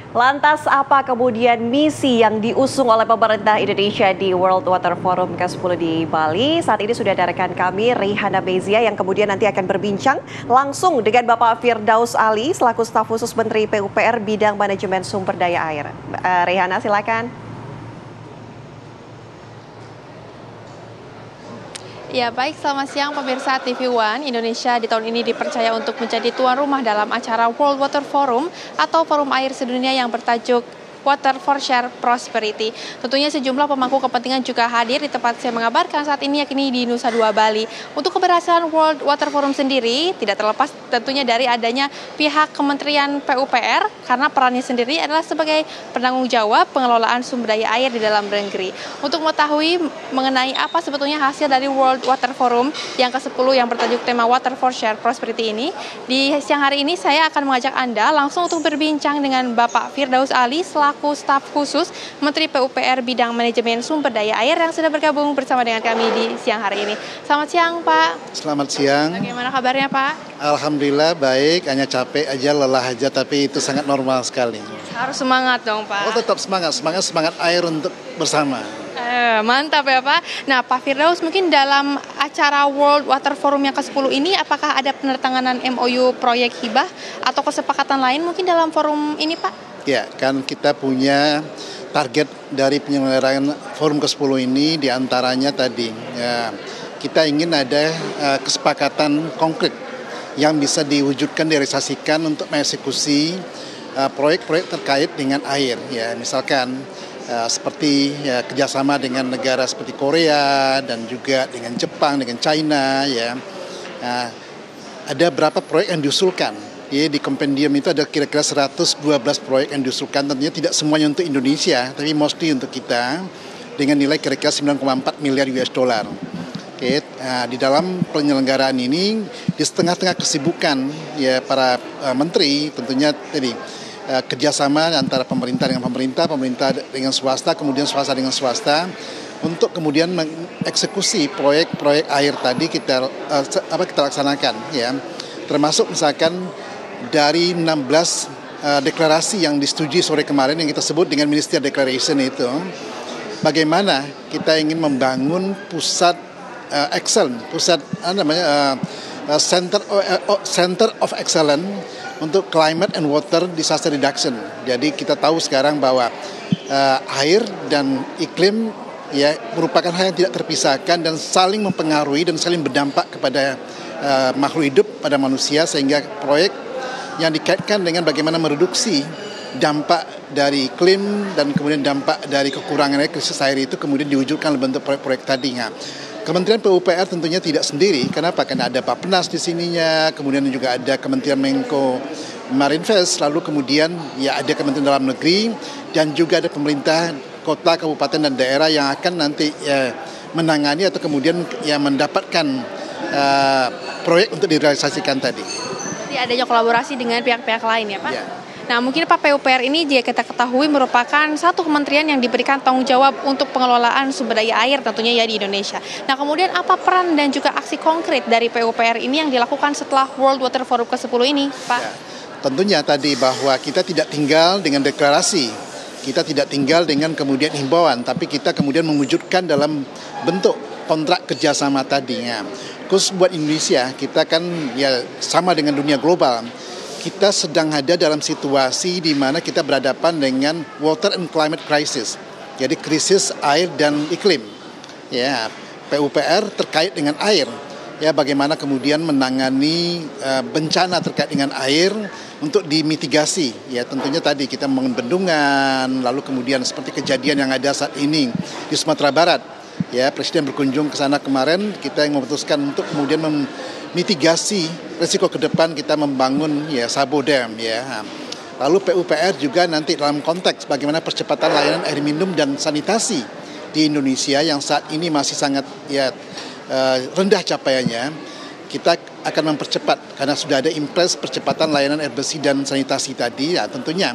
Lantas apa kemudian misi yang diusung oleh pemerintah Indonesia di World Water Forum ke-10 di Bali? Saat ini sudah ada rekan kami, Rihana Bezia, yang kemudian nanti akan berbincang langsung dengan Bapak Firdaus Ali selaku staf khusus Menteri PUPR bidang manajemen sumber daya air. Rihana, silakan. Ya baik, selamat siang pemirsa TV One. Indonesia di tahun ini dipercaya untuk menjadi tuan rumah dalam acara World Water Forum atau Forum Air Sedunia yang bertajuk Water for Share Prosperity. Tentunya sejumlah pemangku kepentingan juga hadir di tempat saya mengabarkan saat ini, yakni di Nusa Dua Bali. Untuk keberhasilan World Water Forum sendiri tidak terlepas tentunya dari adanya pihak Kementerian PUPR, karena perannya sendiri adalah sebagai penanggung jawab pengelolaan sumber daya air di dalam negeri. Untuk mengetahui mengenai apa sebetulnya hasil dari World Water Forum yang ke-10 yang bertajuk tema Water for Share Prosperity ini, di siang hari ini saya akan mengajak Anda langsung untuk berbincang dengan Bapak Firdaus Ali selaku staf khusus Menteri PUPR bidang manajemen sumber daya air yang sudah bergabung bersama dengan kami di siang hari ini. Selamat siang, Pak. Selamat siang. Bagaimana kabarnya, Pak? Alhamdulillah baik, hanya capek aja, lelah aja, tapi itu sangat normal sekali. Harus semangat dong, Pak. Oh, tetap semangat air untuk bersama. Mantap ya, Pak. Nah, Pak Firdaus, mungkin dalam acara World Water Forum yang ke-10 ini, apakah ada penertanganan MOU proyek hibah atau kesepakatan lain mungkin dalam forum ini, Pak? Ya, kan kita punya target dari penyelenggaraan forum ke-10 ini diantaranya tadi, ya, kita ingin ada kesepakatan konkret yang bisa diwujudkan, direalisasikan untuk mengeksekusi proyek-proyek terkait dengan air. Ya, misalkan seperti ya, kerjasama dengan negara seperti Korea dan juga dengan Jepang, dengan China. Ya, ada berapa proyek yang diusulkan. Ya, di kompendium itu ada kira-kira 112 proyek yang diusulkan. Tentunya tidak semuanya untuk Indonesia, tapi mostly untuk kita dengan nilai kira-kira 9,4 miliar US dollar. Oke, di dalam penyelenggaraan ini di setengah-tengah kesibukan ya para menteri, tentunya tadi kerjasama antara pemerintah dengan pemerintah, pemerintah dengan swasta, kemudian swasta dengan swasta, untuk kemudian mengeksekusi proyek-proyek air tadi kita laksanakan, ya, termasuk misalkan dari 16 deklarasi yang disetujui sore kemarin yang kita sebut dengan Ministerial Declaration itu, bagaimana kita ingin membangun pusat excellence, pusat center of excellence untuk climate and water disaster reduction. Jadi kita tahu sekarang bahwa air dan iklim ya merupakan hal yang tidak terpisahkan dan saling mempengaruhi dan saling berdampak kepada makhluk hidup, pada manusia, sehingga proyek yang dikaitkan dengan bagaimana mereduksi dampak dari iklim dan kemudian dampak dari kekurangan air, krisis air itu kemudian diwujudkan dalam bentuk proyek-proyek tadi. Nah, Kementerian PUPR tentunya tidak sendiri. Kenapa? Karena ada Bappenas di sininya, kemudian juga ada Kementerian Menko Marinvest, lalu kemudian ya ada Kementerian Dalam Negeri, dan juga ada pemerintah kota, kabupaten, dan daerah yang akan nanti ya, menangani atau kemudian ya mendapatkan proyek untuk direalisasikan tadi. Jadi adanya kolaborasi dengan pihak-pihak lain ya, Pak? Ya. Nah, mungkin Pak, PUPR ini jika kita ketahui merupakan satu kementerian yang diberikan tanggung jawab untuk pengelolaan sumber daya air tentunya ya di Indonesia. Nah, kemudian apa peran dan juga aksi konkret dari PUPR ini yang dilakukan setelah World Water Forum ke-10 ini, Pak? Ya, tentunya tadi bahwa kita tidak tinggal dengan deklarasi, kita tidak tinggal dengan kemudian himbauan, tapi kita kemudian mewujudkan dalam bentuk kontrak kerjasama tadinya. Khusus buat Indonesia, kita kan ya sama dengan dunia global. Kita sedang ada dalam situasi di mana kita berhadapan dengan water and climate crisis. Jadi krisis air dan iklim. Ya, PUPR terkait dengan air. Ya, bagaimana kemudian menangani bencana terkait dengan air untuk dimitigasi. Ya, tentunya tadi kita membangun bendungan, lalu kemudian seperti kejadian yang ada saat ini di Sumatera Barat. Ya, Presiden berkunjung ke sana kemarin, kita yang memutuskan untuk kemudian memitigasi risiko ke depan kita membangun ya Sabo Dam ya. Lalu PUPR juga nanti dalam konteks bagaimana percepatan layanan air minum dan sanitasi di Indonesia yang saat ini masih sangat ya rendah capaiannya, kita akan mempercepat karena sudah ada impres percepatan layanan air bersih dan sanitasi tadi ya, tentunya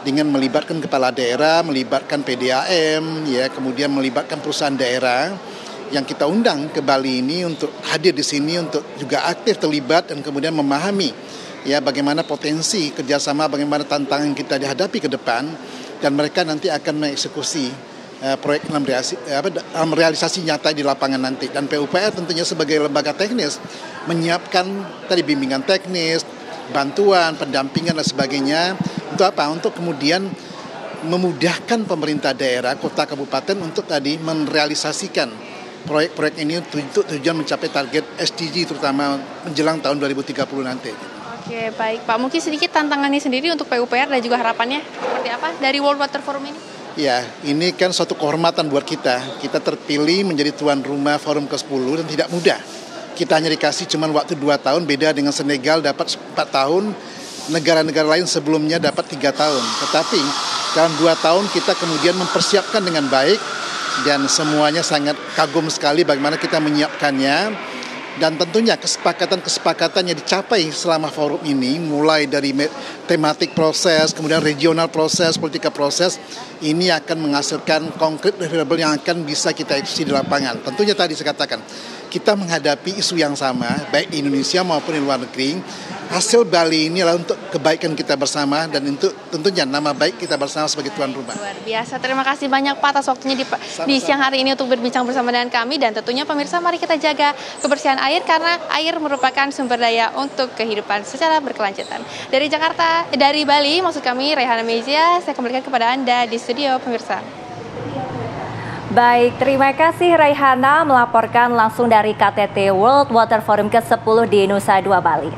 dengan melibatkan kepala daerah, melibatkan PDAM, ya, kemudian melibatkan perusahaan daerah yang kita undang ke Bali ini untuk hadir di sini untuk juga aktif terlibat dan kemudian memahami ya bagaimana potensi kerjasama, bagaimana tantangan kita dihadapi ke depan, dan mereka nanti akan mengeksekusi proyek dalam realisasi nyata di lapangan nanti. Dan PUPR tentunya sebagai lembaga teknis menyiapkan tadi bimbingan teknis, bantuan, pendampingan dan sebagainya. Untuk apa? Untuk kemudian memudahkan pemerintah daerah, kota, kabupaten untuk tadi merealisasikan proyek-proyek ini untuk tujuan mencapai target SDG terutama menjelang tahun 2030 nanti. Oke, baik Pak. Mungkin sedikit tantangannya sendiri untuk PUPR dan juga harapannya seperti apa dari World Water Forum ini? Ya, ini kan suatu kehormatan buat kita. Kita terpilih menjadi tuan rumah forum ke-10 dan tidak mudah. Kita hanya dikasih cuma waktu 2 tahun, beda dengan Senegal dapat 4 tahun, negara-negara lain sebelumnya dapat 3 tahun. Tetapi dalam 2 tahun kita kemudian mempersiapkan dengan baik dan semuanya sangat kagum sekali bagaimana kita menyiapkannya. Dan tentunya kesepakatan-kesepakatan yang dicapai selama forum ini, mulai dari tematik proses, kemudian regional proses, politika proses, ini akan menghasilkan konkret deliverable yang akan bisa kita eksekusi di lapangan. Tentunya tadi saya katakan, kita menghadapi isu yang sama, baik di Indonesia maupun di luar negeri. Hasil Bali ini adalah untuk kebaikan kita bersama dan untuk tentunya nama baik kita bersama sebagai tuan rumah. Luar biasa. Terima kasih banyak Pak atas waktunya di siang hari ini untuk berbincang bersama dengan kami. Dan tentunya pemirsa, mari kita jaga kebersihan air karena air merupakan sumber daya untuk kehidupan secara berkelanjutan. Dari Jakarta, dari Bali, maksud kami Rehana Mezia, saya kembalikan kepada Anda di studio pemirsa. Baik, terima kasih Raihana melaporkan langsung dari KTT World Water Forum ke-10 di Nusa Dua Bali.